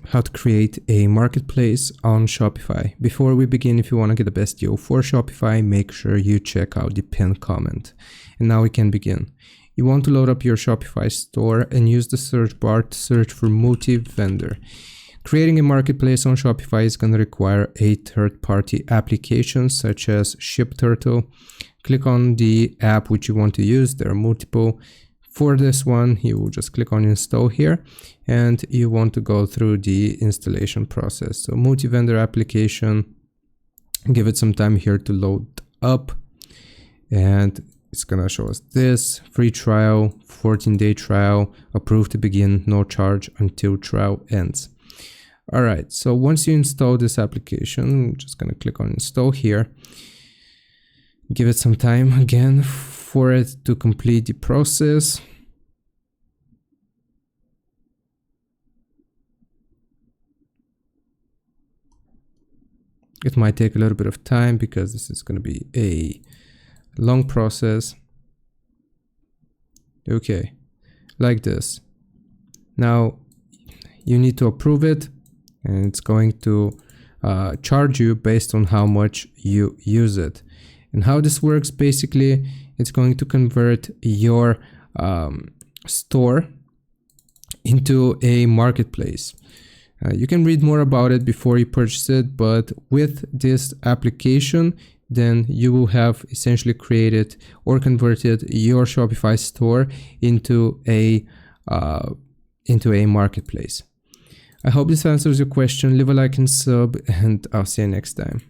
how to create a marketplace on Shopify. Before we begin, if you want to get the best deal for Shopify, make sure you check out the pinned comment. And now we can begin. You want to load up your Shopify store and use the search bar to search for multi-vendor. Creating a marketplace on Shopify is going to require a third-party application such as ShipTurtle. Click on the app which you want to use. There are multiple. For this one, you will just click on install here, and you want to go through the installation process. So multi-vendor application, give it some time here to load up, and it's gonna show us this free trial, 14-day trial, approved to begin, no charge until trial ends. All right, so once you install this application, I'm just gonna click on install here. Give it some time again for it to complete the process. It might take a little bit of time because this is going to be a long process. Okay, like this. Now you need to approve it, and it's going to charge you based on how much you use it. And how this works, basically, it's going to convert your store into a marketplace. You can read more about it before you purchase it, but with this application, then you will have essentially created or converted your Shopify store into a marketplace. I hope this answers your question. Leave a like and sub, and I'll see you next time.